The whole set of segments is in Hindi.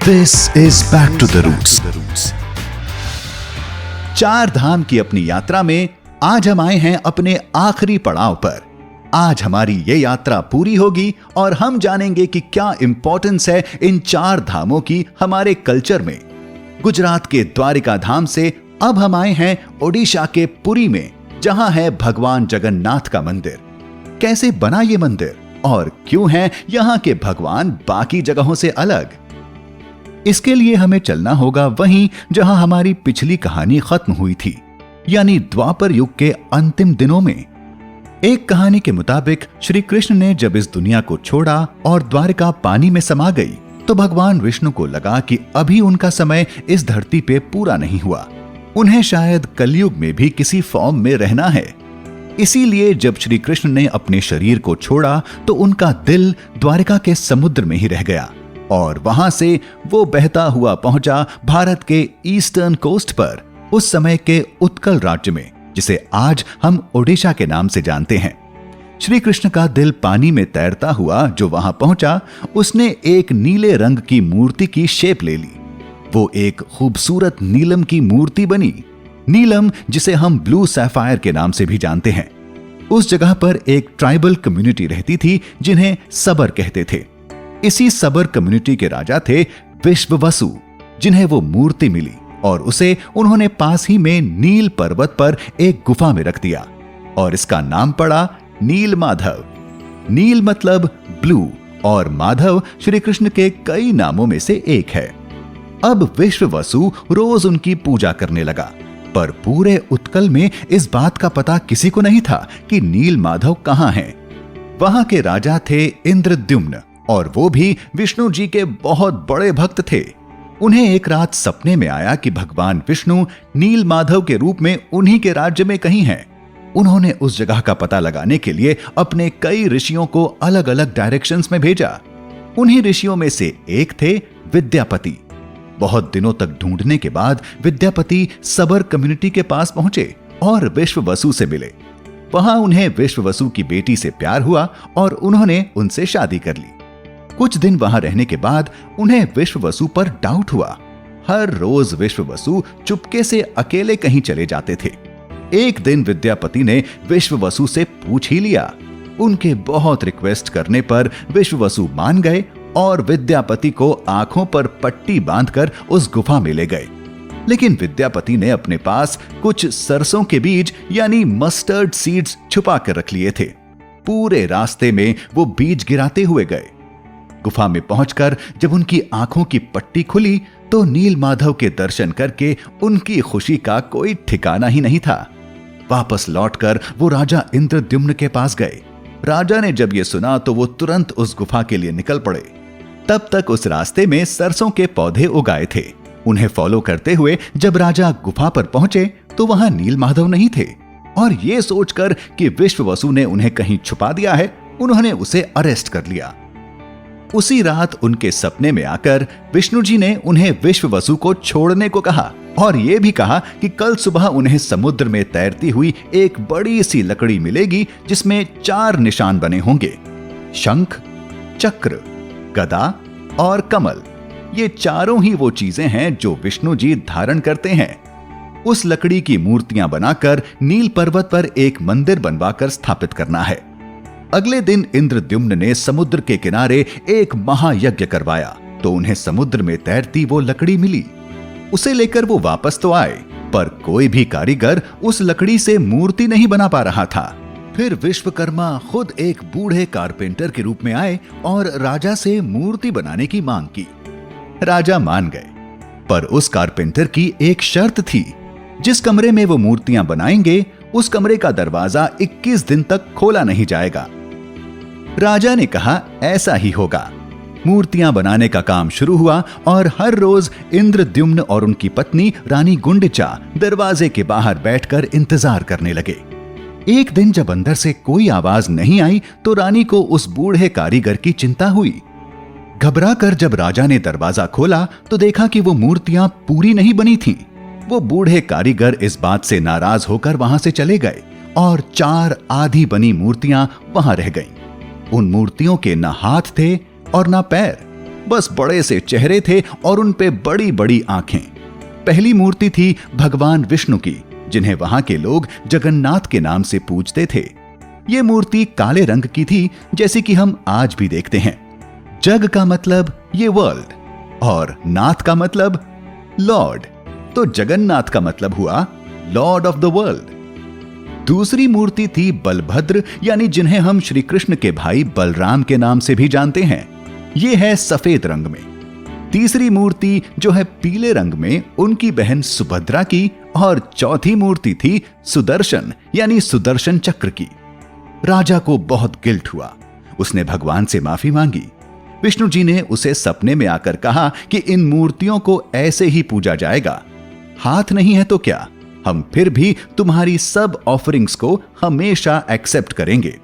This is Back to the Roots. चार धाम की अपनी यात्रा में आज हम आए हैं अपने आखिरी पड़ाव पर। आज हमारी ये यात्रा पूरी होगी और हम जानेंगे कि क्या इंपॉर्टेंस है इन चार धामों की हमारे कल्चर में। गुजरात के द्वारिका धाम से अब हम आए हैं ओडिशा के पुरी में, जहां है भगवान जगन्नाथ का मंदिर। कैसे बना ये मंदिर और क्यों हैं यहां के भगवान बाकी जगहों से अलग? इसके लिए हमें चलना होगा वहीं जहां हमारी पिछली कहानी खत्म हुई थी, यानी द्वापर युग के अंतिम दिनों में। एक कहानी के मुताबिक श्री कृष्ण ने जब इस दुनिया को छोड़ा और द्वारिका पानी में समा गई, तो भगवान विष्णु को लगा कि अभी उनका समय इस धरती पे पूरा नहीं हुआ। उन्हें शायद कलयुग में भी किसी फॉर्म में रहना है। इसीलिए जब श्री कृष्ण ने अपने शरीर को छोड़ा तो उनका दिल द्वारिका के समुद्र में ही रह गया और वहां से वो बहता हुआ पहुंचा भारत के ईस्टर्न कोस्ट पर, उस समय के उत्कल राज्य में, जिसे आज हम ओडिशा के नाम से जानते हैं। श्री कृष्ण का दिल पानी में तैरता हुआ जो वहां पहुंचा, उसने एक नीले रंग की मूर्ति की शेप ले ली। वो एक खूबसूरत नीलम की मूर्ति बनी। नीलम, जिसे हम ब्लू सैफायर के नाम से भी जानते हैं। उस जगह पर एक ट्राइबल कम्युनिटी रहती थी जिन्हें सबर कहते थे। इसी सबर कम्युनिटी के राजा थे विश्ववसु, जिन्हें वो मूर्ति मिली और उसे उन्होंने पास ही में नील पर्वत पर एक गुफा में रख दिया और इसका नाम पड़ा नील माधव। नील मतलब ब्लू और माधव श्री कृष्ण के कई नामों में से एक है। अब विश्ववसु रोज उनकी पूजा करने लगा, पर पूरे उत्कल में इस बात का पता किसी को नहीं था कि नील माधव कहां हैं। वहां के राजा थे इंद्रद्युम्न और वो भी विष्णु जी के बहुत बड़े भक्त थे। उन्हें एक रात सपने में आया कि भगवान विष्णु नील माधव के रूप में उन्हीं के राज्य में कहीं हैं। उन्होंने उस जगह का पता लगाने के लिए अपने कई ऋषियों को अलग अलग डायरेक्शंस में भेजा। उन्हीं ऋषियों में से एक थे विद्यापति। बहुत दिनों तक ढूंढने के बाद विद्यापति सबर कम्युनिटी के पास पहुंचे और विश्ववसु से मिले। वहां उन्हें विश्ववसु की बेटी से प्यार हुआ और उन्होंने उनसे शादी कर ली। कुछ दिन वहां रहने के बाद उन्हें विश्ववसु पर डाउट हुआ। हर रोज विश्ववसु चुपके से अकेले कहीं चले जाते थे। एक दिन विद्यापति ने विश्ववसु से पूछ ही लिया। उनके बहुत रिक्वेस्ट करने पर विश्ववसु मान गए और विद्यापति को आंखों पर पट्टी बांधकर उस गुफा में ले गए। लेकिन विद्यापति ने अपने पास कुछ सरसों के बीज यानी मस्टर्ड सीड्स छुपा कर रख लिए थे। पूरे रास्ते में वो बीज गिराते हुए गए। गुफा में पहुंचकर जब उनकी आंखों की पट्टी खुली तो नील माधव के दर्शन करके उनकी खुशी का कोई ठिकाना ही नहीं था। वापस लौटकर वो राजा इंद्रद्युम्न के पास गए। राजा ने जब ये सुना तो वो तुरंत उस गुफा के लिए निकल पड़े। तब तक उस रास्ते में सरसों के पौधे उगाए थे। उन्हें फॉलो करते हुए जब राजा गुफा पर पहुंचे तो वहां नील माधव नहीं थे और ये सोचकर कि विश्ववसु ने उन्हें कहीं छुपा दिया है, उन्होंने उसे अरेस्ट कर लिया। उसी रात उनके सपने में आकर विष्णु जी ने उन्हें विश्ववसु को छोड़ने को कहा और यह भी कहा कि कल सुबह उन्हें समुद्र में तैरती हुई एक बड़ी सी लकड़ी मिलेगी जिसमें 4 निशान बने होंगे, शंख, चक्र, गदा और कमल। ये चारों ही वो चीजें हैं जो विष्णु जी धारण करते हैं। उस लकड़ी की मूर्तियां बनाकर नील पर्वत पर एक मंदिर बनवाकर स्थापित करना है। अगले दिन इंद्रद्युम्न ने समुद्र के किनारे एक महायज्ञ करवाया तो उन्हें समुद्र में तैरती वो लकड़ी मिली। उसे लेकर वो वापस तो आए, पर कोई भी कारीगर उस लकड़ी से मूर्ति नहीं बना पा रहा था। फिर विश्वकर्मा खुद एक बूढ़े कारपेंटर के रूप में आए और राजा से मूर्ति बनाने की मांग की। राजा मान गए, पर उस कारपेंटर की एक शर्त थी। जिस कमरे में वो मूर्तियां बनाएंगे उस कमरे का दरवाजा 21 दिन तक खोला नहीं जाएगा। राजा ने कहा ऐसा ही होगा। मूर्तियां बनाने का काम शुरू हुआ और हर रोज इंद्रद्युम्न और उनकी पत्नी रानी गुंडिचा दरवाजे के बाहर बैठकर इंतजार करने लगे। एक दिन जब अंदर से कोई आवाज नहीं आई तो रानी को उस बूढ़े कारीगर की चिंता हुई। घबराकर जब राजा ने दरवाजा खोला तो देखा कि वो मूर्तियां पूरी नहीं बनी थीं। वो बूढ़े कारीगर इस बात से नाराज होकर वहां से चले गए और 4 आधी बनी मूर्तियां वहां रह गईं। उन मूर्तियों के न हाथ थे और न पैर। बस बड़े से चेहरे थे और उन पे बड़ी बड़ी आंखें। पहली मूर्ति थी भगवान विष्णु की, जिन्हें वहां के लोग जगन्नाथ के नाम से पूजते थे। ये मूर्ति काले रंग की थी, जैसे कि हम आज भी देखते हैं। जग का मतलब ये वर्ल्ड और नाथ का मतलब लॉर्ड, तो जगन्नाथ का मतलब हुआ लॉर्ड ऑफ द वर्ल्ड। दूसरी मूर्ति थी बलभद्र, यानी जिन्हें हम श्री कृष्ण के भाई बलराम के नाम से भी जानते हैं। ये है सफेद रंग में। तीसरी मूर्ति जो है पीले रंग में, उनकी बहन सुभद्रा की, और चौथी मूर्ति थी सुदर्शन यानी सुदर्शन चक्र की। राजा को बहुत गिल्ट हुआ। उसने भगवान से माफी मांगी। विष्णु जी ने उसे सपने में आकर कहा कि इन मूर्तियों को ऐसे ही पूजा जाएगा। हाथ नहीं है तो क्या, हम फिर भी तुम्हारी सब ऑफरिंग्स को हमेशा एक्सेप्ट करेंगे।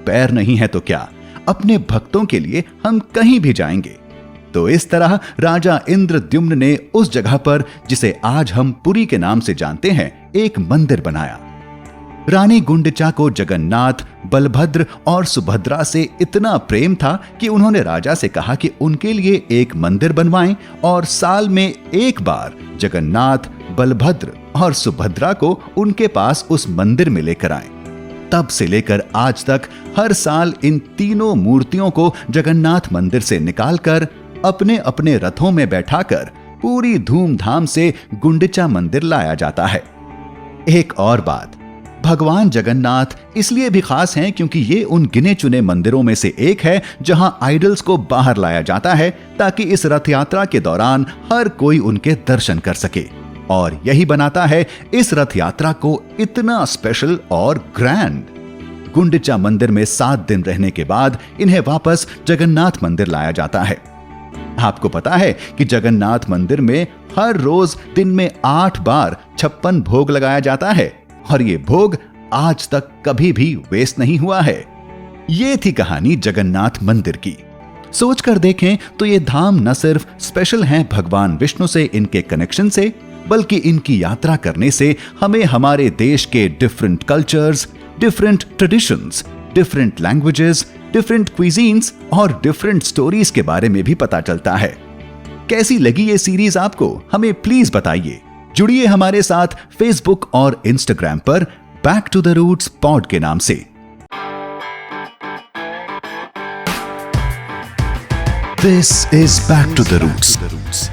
पैर नहीं है तो क्या, अपने भक्तों के लिए हम कहीं भी जाएंगे। तो इस तरह राजा इंद्रद्युम्न ने उस जगह पर, जिसे आज हम पुरी के नाम से जानते हैं, एक मंदिर बनाया। रानी गुंडचा को जगन्नाथ, बलभद्र और सुभद्रा से इतना प्रेम था कि उन्होंने राजा से कहा कि उनके लिए एक मंदिर बनवाएं और साल में एक बार जगन्नाथ, बलभद्र और सुभद्रा को उनके पास उस मंदिर में लेकर आएं। तब से लेकर आज तक हर साल इन तीनों मूर्तियों को जगन्नाथ मंदिर से निकालकर अपने अपने रथों में बैठाकर पूरी धूमधाम से गुंडचा मंदिर लाया जाता है। एक और बात, भगवान जगन्नाथ इसलिए भी खास हैं क्योंकि ये उन गिने चुने मंदिरों में से एक है जहां आइडल्स को बाहर लाया जाता है, ताकि इस रथ यात्रा के दौरान हर कोई उनके दर्शन कर सके। और यही बनाता है इस रथ यात्रा को इतना स्पेशल और ग्रैंड। गुंडचा मंदिर में 7 दिन रहने के बाद इन्हें वापस जगन्नाथ मंदिर लाया जाता है। आपको पता है कि जगन्नाथ मंदिर में हर रोज दिन में 8 बार 56 भोग लगाया जाता है, और ये भोग आज तक कभी भी वेस्ट नहीं हुआ है। ये थी कहानी जगन्नाथ मंदिर की। सोचकर देखें तो ये धाम न सिर्फ स्पेशल हैं भगवान विष्णु से इनके कनेक्शन से, बल्कि इनकी यात्रा करने से हमें हमारे देश के different cultures, different traditions, different languages, different cuisines और डिफरेंट स्टोरीज के बारे में भी पता चलता है। कैसी लगी ये सीरीज आपको, हमें प्लीज बताइए। जुड़िए हमारे साथ फेसबुक और इंस्टाग्राम पर back to the roots pod के नाम से। This is back to the roots.